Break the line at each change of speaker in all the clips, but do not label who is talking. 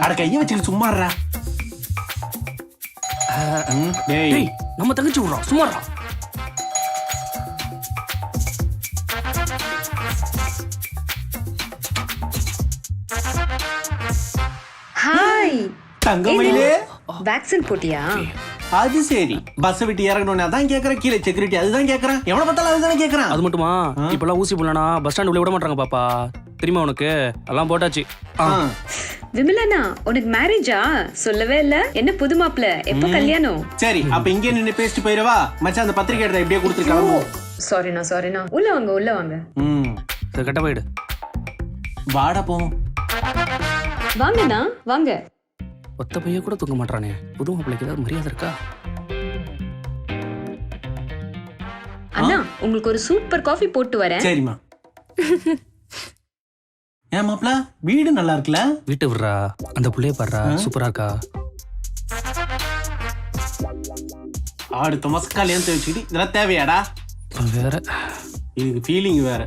அட கையை வச்சுட்டு சும்மா இருடா.
டேய் நம்ம தங்கச்சி விடுறோம் சும்மாடா.
ஹாய்
தங்கமயிலே
வேக்சின் போட்டியா?
அது சரி. பஸ் விட்டு இறங்கணும்னு அதான் கேக்குறேன். கீழே செக்யூரிட்டி அதுதான் கேக்குறேன். எவனை பார்த்தாலும் அதுதானே கேக்குறான்.
அது மட்டுமா இப்பெல்லாம் ஊசி போடலனா பஸ் ஸ்டாண்ட் உள்ள விட மாட்டாங்க பாப்பா. தெரியுமா உனக்கு? எல்லாம் போட்டாச்சு.
விமலனா உனக்கு மேரேஜா? சொல்லவே இல்ல. என்ன புது மாப்பிள்ள? எப்ப கல்யாணம்?
சரி அப்ப இங்கே நின்னு பேசிட்டு போயிரவா? மச்சான் அந்த பத்திரிக்கை எடுத்த இப்படியே கொடுத்துருக்காங்க.
சாரிண்ணா உள்ள வாங்க.
சரி கட்ட போயிடு.
வாடா போவோம்.
வாங்கண்ணா வாங்க.
ஒத்த பைய கூட தூங்க மாட்டானே. புது மாப்பிள்ளைக்கு ஏதாவது மரியாதை இருக்கா?
அண்ணா உங்களுக்கு ஒரு சூப்பர் காஃபி போட்டு வரேன்.
சரிம்மா. ஏன் மாப்பிள்ள வீடு நல்லா இருக்குல்ல?
வீட்டை விடுறா. அந்த புள்ளைய பாடுறா சூப்பரா இருக்கா.
அடுத்த மாசம் கல்யாணத்தை வச்சுக்கிட்டு இதெல்லாம் தேவையாடா?
வேற
இதுக்கு ஃபீலிங் வேற.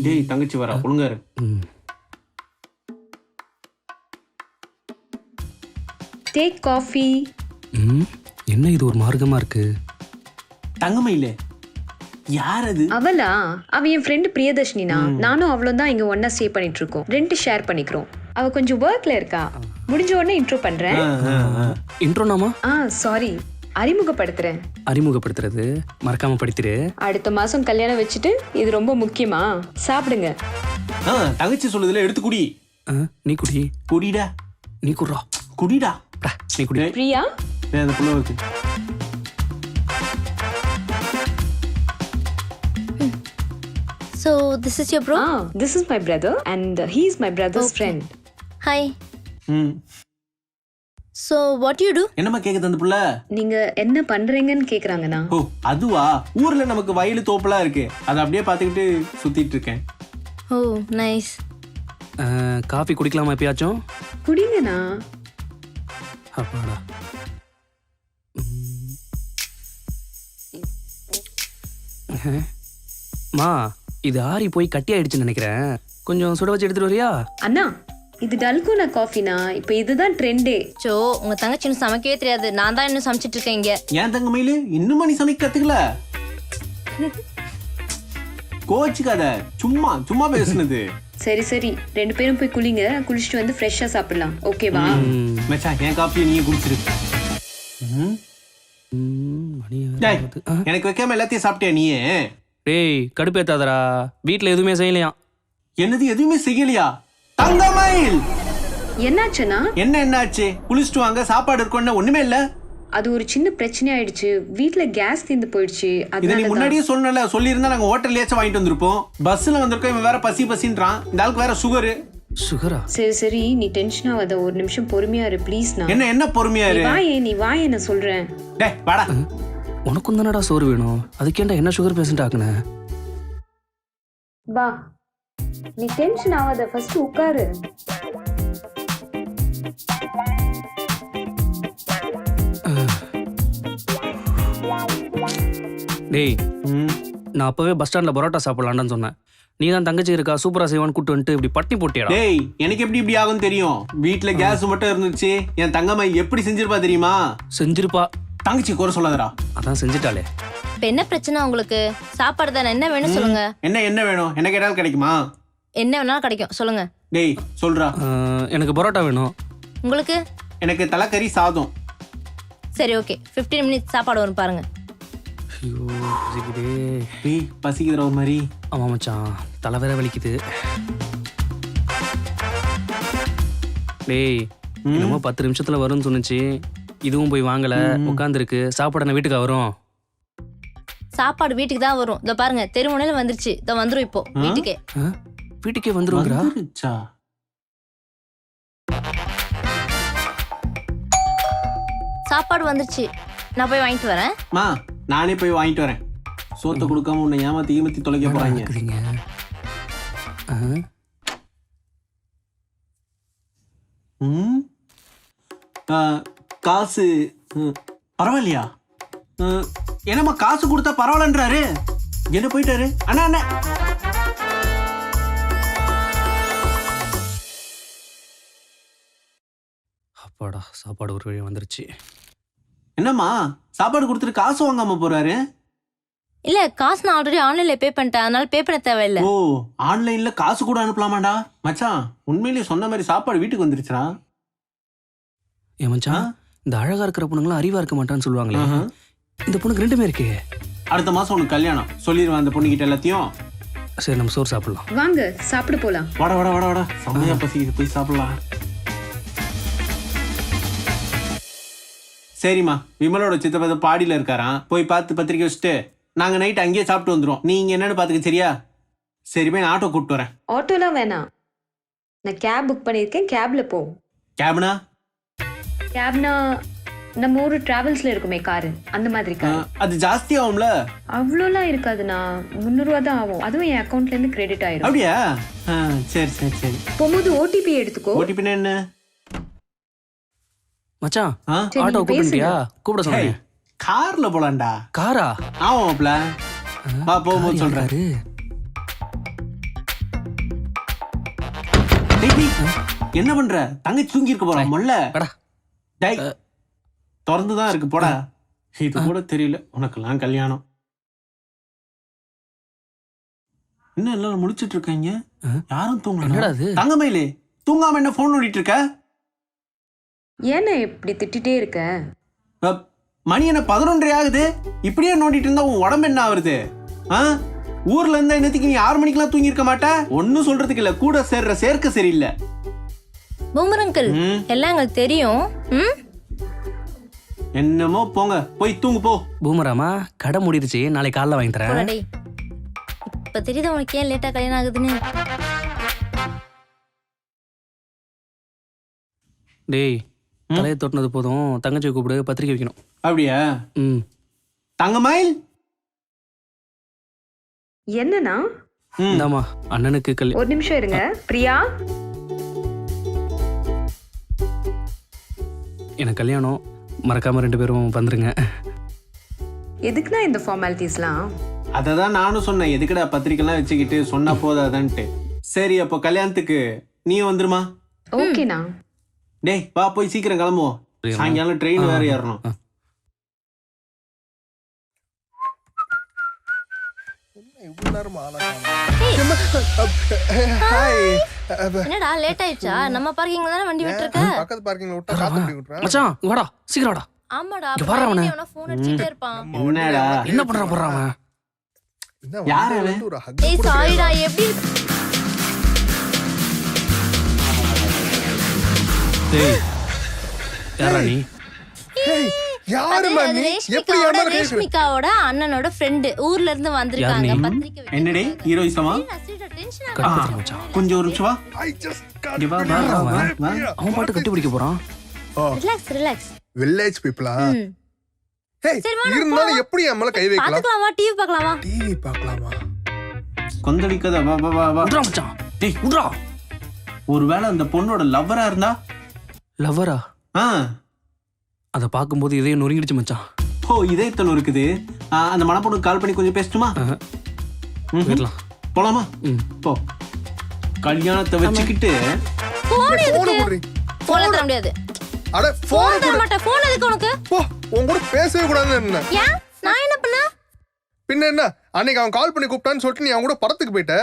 டேய் தங்கச்சி வரா ஒழுங்காரு.
Take coffee.
என்ன இது ஒரு மார்க்கமா இருக்கு?
தங்கமயிலே யார் அது?
அவளா? அவ என் ஃப்ரெண்ட் பிரியதர்ஷினினா. நானும் அவளும் தான் இங்க ஒன்னா ஸ்டே பண்ணிட்டு இருக்கோம். ரெண்ட் ஷேர் பண்ணிக்கிறோம். அவ கொஞ்சம் ஒர்க்ல இருக்கா. முடிஞ்ச உடனே இன்ட்ரோ பண்றேன்.
இன்ட்ரோனாமா?
சாரி அறிமுகப்படுத்துறேன்.
அறிமுகப்படுத்துறது மறக்காம படித்துரு.
அடுத்த மாசம் கல்யாணம் வச்சுட்டு இது ரொம்ப முக்கியமா. சாப்பிடுங்க.
தங்கச்சி சொல்லுதுல எடுத்து குடி.
நீ குடி.
குடிடா.
நீ குடுறா.
குடிடா.
நீ குடி.
பிரியா
அந்த புள்ள இருக்கு.
So this is your bro?
This is my brother and he is my brother's friend.
Hi. So what do you do?
என்னம்மா கேக்குது அந்த புள்ள?
நீங்க என்ன பண்றீங்கன்னு கேக்குறாங்கண்ணா.
ஓ அதுவா? ஊர்ல நமக்கு வயல் தோப்புலாம் இருக்கு. அதை அப்படியே பாத்துக்கிட்டு சுத்திட்டு இருக்கேன்.
Oh nice.
காஃபி குடிக்கலாமா எப்பயாச்சும்?
குடிங்கண்ணா.
அப்பாடா. மா இது ஆறி போய் கட்டி ஆயிடுச்சுன்னு நினைக்கிறேன். கொஞ்சம் சுட வச்சு எடுத்துட்டு வரியா?
அண்ணா இது டல்கோனா காஃபினா. இப்ப இதுதான் ட்ரெண்டே.
சோ உங்க தங்கச்சி இன்னும் சமைக்கவே தெரியாது. நான் தான் இன்னும் சமைச்சிட்டு இருக்கேன் இங்க.
ஏன் தங்கமயிலு இன்னும் நீ சமைக்க கத்துக்கல? கோச்சுக்காத. சும்மா சும்மா பேசுனது.
சரி ரெண்டு பேரும் போய் குளிங்க. குளிச்சுட்டு வந்து ஃப்ரெஷ்ஷா சாப்பிடலாம். ஓகேவா?
மச்சான் என் காப்பியை நீயே குடிச்சிரு. எனக்கு வைக்காம எல்லாத்தையும் சாப்பிட்டியா நீயே?
டேய் கடுப்பேத்தாதரா. வீட்டுல எதுவுமே செய்யலையா?
என்னது எதுவுமே செய்யலையா? தங்கமயில்
என்னாச்சுன்னா?
என்னாச்சு? குளிச்சுட்டு வாங்க சாப்பாடு இருக்கோன்னு ஒண்ணுமே இல்ல.
அது ஒரு சின்ன பிரச்சனை ஆயிடுச்சு. வீட்ல கேஸ் தீந்து போயிடுச்சு.
இதை நீ முன்னாடியே சொல்லல. சொல்லி இருந்தா நாங்க ஹோட்டல்லேயாச்சும் வாங்கிட்டு வந்திருப்போம். பஸ்ல வந்திருக்கோம். இவன் வேற பசின்றான். இந்த ஆளுக்கு வேற
சுகரா?
சரி நீ டென்ஷன் ஆகாத. ஒரு நிமிஷம் பொறுமையா இரு ப்ளீஸ்.
என்ன பொறுமையா இரு?
நீ வாயே நான் சொல்றேன்.
டேய் வாடா.
உனக்கும் தானடா சோறு வேணும். அதுக்கேண்டா என்ன சுகர் பேஷண்ட் ஆக்குன?
வா நீ டென்ஷன் ஆகாத. ஃபர்ஸ்ட் உட்காரு.
டேய் நான் அப்பவே பஸ் ஸ்டாண்ட்ல பரோட்டா சாப்பிடலான்னு சொன்னேன். நீ தான் தங்கச்சி இருக்கா சூப்பரா செய்வான்னு கூட்டு வந்துட்டு இப்படி பட்டி போட்டியா?
டேய் எனக்கு எப்படி ஆகும் தெரியும்? வீட்டுல கேஸ் மட்டும் இருந்துச்சு. என் தங்கம்மா எப்படி செஞ்சிருப்பா தெரியுமா?
செஞ்சிருப்பா.
தங்கச்சி குறை சொல்லாதடா.
அதான் செஞ்சுட்டாளே.
இப்ப என்ன பிரச்சனை உங்களுக்கு? சாப்பாடு தானே. என்ன வேணும் சொல்லுங்க.
என்ன வேணும்? என்ன கேட்டாலும் கிடைக்குமா?
என்ன வேணாலும் கிடைக்கும் சொல்லுங்க.
டேய் சொல்றா.
எனக்கு பரோட்டா வேணும்.
உங்களுக்கு?
எனக்கு தலைக்கறி சாதம்.
சரி ஓகே 15 minutes சாப்பாடு வரும் பாருங்க.
ஐயோ பசிக்குதே.
டேய் பசிக்குதுற ஒரு மாதிரி.
ஆமா மச்சான் தலை வேற வலிக்குது. டேய் என்னமோ 10 நிமிஷத்துல வரும்னு சொன்னுச்சு. இதுவும் போய் வாங்கல. உட்காந்துருக்கு. சாப்பாடு என்ன வீட்டுக்கு வரும்?
சாப்பாடு வீட்டுக்கு தான் வரும். இதோ பாருங்க தெருமுனையில வந்துருச்சு. இதோ வந்துரும் இப்போ வீட்டுக்கே.
வீட்டுக்கே வந்துருங்கடா.
சாப்பாடு வந்துருச்சு. நான் போய் வாங்கிட்டு வரேன்.
நானே போய் வாங்கிட்டு வரேன். சோத்தை கொடுக்காம உன்னை ஏமாத்தி தொலைக்க போறாங்க. காசு பரவாயில்லையா? என்னம்மா காசு கொடுத்தா பரவாயில்லன்றாரு? என்ன போயிட்டாரு? அண்ணா அண்ணா
அப்பாடா சாப்பாடு ஒரு வழி வந்துருச்சு.
என்னம்மா சாப்பாடு கொடுத்துட்டு காசு வாங்காம போறாரு?
இல்ல காசு நான் ஆல்ரெடி ஆன்லைன்ல பே பண்ணிட்டேன், அதனால பே பண்ண தேவையில்ல.
ஓ ஆன்லைன்ல காசு கூட அனுப்பலாமாடா? மச்சான் உண்மையிலேயே சொன்ன மாதிரி சாப்பாடு வீட்டுக்கு வந்துருச்சுடா.
ஏன் மச்சான், இந்த அழகா இருக்கிற பொண்ணுங்களாம் அறிவா இருக்க மாட்டான்னு சொல்லுவாங்களே, இந்த பொண்ணுக்கு ரெண்டுமே இருக்கு.
அடுத்த மாசம் உனக்கு கல்யாணம் சொல்லிடுவான் அந்த பொண்ணுகிட்ட எல்லாத்தையும்.
சரி நம்ம சோறு சாப்பிடலாம்.
வாங்க சாப்பிட போலாம்.
வாடா வாடா வாடா வாடா, செம்மையா பசிக்குது, போய் சாப்பிடலாம். சரிம்மா, விமலோட சித்தப்பா பாடியில இருக்காராம், போய் பார்த்து பத்திரிக்கை வச்சுட்டு நாங்க நைட் அங்கேயே சாப்பிட்டு வந்துடும். நீங்க என்னன்னு பாத்துக்க, சரியா? சரி போய் நான் ஆட்டோ கூப்பிட்டு வரேன்.
ஆட்டோலாம் வேணாம், நான் கேப் புக் பண்ணியிருக்கேன், கேப்ல போ.
கேப்னா?
கேப்னா நம்ம ஊர் டிராவல்ஸ்ல இருக்குமே காரு, அந்த மாதிரி கார்.
அது ஜாஸ்தி ஆகும்ல?
அவ்வளோலாம் இருக்காதுண்ணா, 300 ரூபா தான் ஆகும். அதுவும் என் அக்கௌண்ட்ல இருந்து கிரெடிட் ஆயிரும்.
அப்படியா? சரி சரி சரி.
போகும்போது ஓடிபி எடுத்துக்கோ.
ஓடிபி என்ன?
மச்சான்
சரி,
ஆட்டோ
நீங்க
கூப்பிட்டியா?
பேசுங்க.
கூப்பிட சொன்னேன்.
கார்ல போலாம்டா.
காரா?
ஆமாப்ல, வா போகும்போது சொல்றேன். டேய், டேய், என்ன பண்ற? தங்கச்சி தூங்கி இருக்க போறா மொல்ல. டேய் திறந்துதான் இருக்கு, போடா. இது கூட தெரியல உனக்கெல்லாம் கல்யாணம். என்ன எல்லாரும் முடிச்சிட்டு இருக்காங்க, யாரும்
என்னடா
தூங்கல.
இது?
தங்கமயிலே தூங்காம என்ன போன் நோண்டிட்டு இருக்க?
ஏன்னா இப்படி திட்டிட்டே இருக்க?
மணி என்ன 11:30 ஆகுது, இப்படியே நோண்டிட்டு இருந்தா உன் உடம்பு என்ன ஆகுது? ஊர்ல இருந்தா என்னத்துக்கு நீ 6 மணிக்கெல்லாம் தூங்கி இருக்க மாட்ட? ஒன்னும் சொல்றதுக்கு இல்ல, கூட சேர்ற சேர்க்க சரியில்லை.
பூமர் அங்கிள், எல்லாம் எங்களுக்கு தெரியும்.
என்னமோ போங்க, போய் தூங்கு போ.
பூமராமா கடை மூடிடுச்சு, நாளைக்கு காலைல வாங்கி தரேன்.
போடா டேய். இப்ப தெரியுது உனக்கு ஏன் லேட்டா கல்யாணம் ஆகுதுன்னு.
டேய் தலையை தொட்டினது போதும், தங்கச்சி கூப்பிடு, பத்திரிக்கை வைக்கணும்.
அப்படியா? தங்கமயில்
என்னன்னா?
இந்தாமா அண்ணனுக்கு கல்யாணம்.
ஒரு நிமிஷம் இருங்க. பிரியா,
எனக்கு கல்யாணம், மறக்காம 2 பேரும் வந்துருங்க.
எதுக்குன்னா இந்த ஃபார்மாலிட்டிஸ்லாம்?
அததான் நானும் சொன்னேன், எதுக்குடா பத்திரிக்கைலாம் வச்சுக்கிட்டு, சொன்னா போதாதான்ட்டு. சரி அப்போ கல்யாணத்துக்கு நீ வந்துருமா?
ஓகேண்ணா.
டேய் வா, போய் சீக்கிரம் கிளம்புவோம், சாயங்காலம் ட்ரெயின் வேற ஏறணும்.
என்னடா லேட் ஆயிடுச்சா? நம்ம பார்க்கிங்ல தானே வண்டி விட்டுருக்க.
பக்கத்து பார்க்கிங்ல விட்டா காத்து அப்படி விட்டுறேன்.
மச்சான் இங்க வாடா, சீக்கிரம் வாடா.
ஆமாடா,
இங்க பாரு அவனை.
ஃபோன் அடிச்சிட்டே இருப்பான்.
என்னடா
என்ன பண்றான் அவன்?
என்ன
யார்
வண்டியில
அவன்?
வந்து ஒரு hug
ஏய்
கூட
சாரிடா, எப்படி
டேய் யாரா நீ?
ஏய், யாரும்மா
அது
நீ? எப்படி
ரேஷ்மிகாவோட
ஏமாற கேக்குற?
ரேஷ்மிகாவோட அண்ணனோட ஃப்ரெண்ட், ஊர்ல இருந்து வந்திருக்காங்க
யார் நீ?
பத்திரிக்கை வைக்க.
என்னடே ஹீரோயிசமா?
டென்ஷன்
கட்டுப்படுத்து மச்சான்.
கொஞ்சம் ஒரு நிமிஷம் வா.
I just got
இங்க வா, வா, வா, வா, வா.
அவன் பாட்டு கட்டி பிடிக்க போறான்.
ரிலாக்ஸ்.
வில்லேஜ் பீப்புளா? ஏய்,
சரி, வா,
இருந்தாலும் எப்படி என் மேல கை வைக்கலாம்?
பாத்துக்கலாமா? டிவி பார்க்கலாமா?
டிவி பார்க்கலாமா?
கொந்தளிக்காத, வா வா வா வா.
உட்றா மச்சான். டேய் உட்றா.
ஒருவேளை அந்த பொண்ணோட லவ்வரா இருந்தா?
லவ்வரா?
ஆ
அதை பார்க்கும்போது இதே நொறுங்கிடுச்சு மச்சான்.
ஓ இதயத்தல் இருக்குது. அந்த மணப்பொண்ணுக்கு கால் பண்ணி கொஞ்சம் பேசட்டுமா?
போயிடலாம்.
போலாமா? போ. கல்யாணத்தை வச்சுக்கிட்டு
போன்
போன
எதுக்கு?
போடுறீ.
போன் தர முடியாது.
அட
போன்
போன்
தர மாட்டேன். போன் எதுக்கு உனக்கு?
போ, உன் கூட பேசவே கூடாதுன்னு என்ன?
ஏன்? நான் என்ன பண்ண?
பின்ன என்ன, அன்னைக்கு அவன் கால் பண்ணி கூப்பிட்டான்னு சொல்லிட்டு நீ அவன் கூட படத்துக்கு போயிட்ட.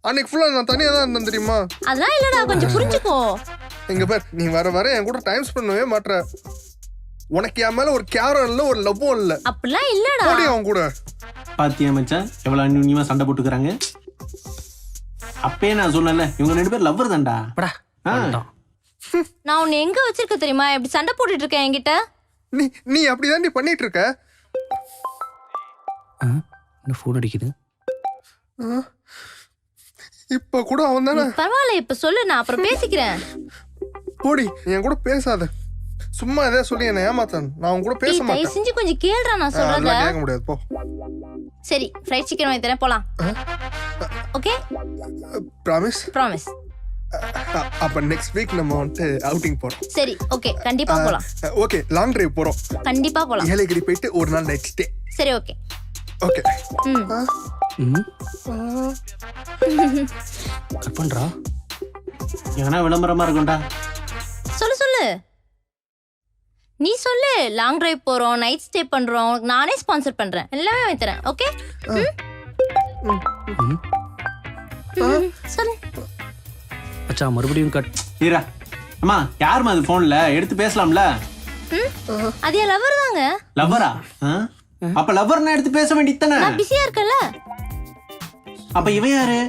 அன்னைக்கு ஃபுல்லா நான் தனியா தான் இருந்தேன் தெரியுமா?
அதெல்லாம் இல்லடா, கொஞ்சம் புரிஞ்சுக்கோ.
இங்க பார், நீ வர வர என் கூட டைம் ஸ்பெண்ட் பண்ணவே மாட்ற. உனக்கு என் மேல ஒரு கேரம் இல்ல, ஒரு லவ்வும் இல்ல.
அப்படிலாம் இல்லடா.
போடி அவன் கூட.
பாத்தியா மச்சான் எவ்வளவு அந்யுன்யமா சண்டை போட்டுக்கிறாங்க. அப்பயே நான் சொன்னேன்ல, இவங்க 2 பேர் லவ்வர் தான்டா.
படா. வந்துட்டான்.
நான் உன்னை எங்க வச்சிருக்க தெரியுமா? இப்படி சண்டை போட்டுட்டு இருக்கேன் என்கிட்ட.
நீ அப்படிதான் நீ பண்ணிட்டு இருக்க.
என்ன ஃபோன் அடிக்குது?
இப்ப கூட அவன் தானே.
பரவாயில்ல, இப்ப சொல்லு, நான் அப்புறம் பேசிக்கிறேன்.
போடி, என் கூட பேசாத. சும்மா எதை சொல்லி என்ன ஏமாத்தான். நான் அவன் கூட பேச
தயவு
மாட்டேன்.
செஞ்சு கொஞ்சம் கேளுடா நான் சொல்றத.
அதெல்லாம் கேட்க முடியாது, போ.
சரி, ஃப்ரைட் சிக்கன் வாங்கி தரேன், போலாம். Okay,
promise.
ப்ராமிஸ்.
அப்ப நெக்ஸ்ட் வீக் நம்ம வந்துட்டு அவுட்டிங் போறோம்.
சரி, ஓகே, கண்டிப்பா போலாம்.
ஓகே, லாங் டிரைவ் போறோம்.
கண்டிப்பா போலாம்.
ஏலகிரி போயிட்டு ஒரு நாள் நைட் ஸ்டே.
சரி, ஓகே.
ஓகே
ம்
கட் பண்றா.
எங்கன்னா விளம்பரமா இருக்கும்டா.
சொல்லு நீ சொல்லு. லாங் டிரைவ் போறோம், நைட் ஸ்டே பண்றோம், உனக்கு நானே ஸ்பான்சர் பண்றேன், எல்லாமே வாங்கி தரேன். ஓகே சொல்லு.
மச்சான் மறுபடியும் கட்.
ஈரா அம்மா யாரும்மா அது போன்ல எடுத்து பேசலாம்ல?
அது என் லவர் தாங்க.
லவ்வரா? அப்ப லவ்வர்னா எடுத்து பேச வேண்டியது தானே?
நான் பிஸியா இருக்கல.
அப்ப இவன் யாரு?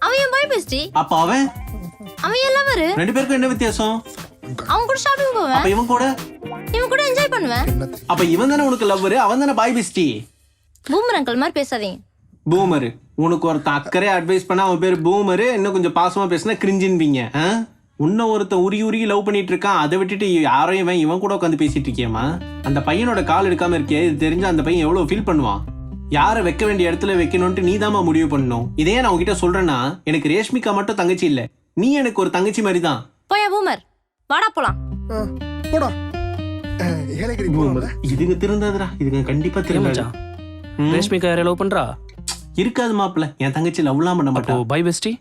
அவன் என் பாய் பெஸ்டி.
அப்ப அவன்
என் லவர்.
ரெண்டு பேருக்கும் என்ன வித்தியாசம்?
அவன் கூட ஷாப்பிங் போவேன்,
அப்ப இவன் கூட
என்ஜாய் பண்ணுவேன்.
அப்ப இவன் தானே உனக்கு லவ்வர், அவன் தானே பாய் பெஸ்டி.
பூமர் அங்கிள் மாதிரி பேசாதீங்க.
பூமரு உனக்கு ஒருத்தன் அக்கறை அட்வைஸ் பண்ணா அவன் பேரு பூமரு, இன்னும் கொஞ்சம் பாசமா பேசினா கிரிஞ்சின்வீங்க. உன்ன ஒருத்தன் உருகி லவ் பண்ணிட்டு இருக்கான், அதை விட்டுட்டு யாரையும் இவன் கூட உட்காந்து பேசிட்டு இருக்கியம்மா? அந்த பையனோட கால் எடுக்காம இருக்கே, இது தெரிஞ்சா அந்த பையன் எவ்வளவு ஃபீல் பண்ணுவான்? யாரை வைக்க வேண்டிய இடத்துல வைக்கணும்ட்டு நீ தாமா முடிவு பண்ணணும். இதே நான் உங்ககிட்ட சொல்றேன்னா, எனக்கு ரேஷ்மிகா மட்டும் தங்கச்சி இல்ல, நீ எனக்கு ஒரு தங்கச்சி மாதிரி தான்.
போயா பூமர், வாடா போலாம்.
போடா. ஏலகிரி போறோம்ல.
இதுங்க திருந்தாதுடா, இதுங்க கண்டிப்பா
ஏன்
திருந்தாது.
மச்சான் ரேஷ்மிகா யாரை லவ் பண்றா?
இருக்காது மாப்பிள்ள, என் தங்கச்சி லவ்லாம் பண்ண
அப்போ
மாட்டா.
Bye bestie.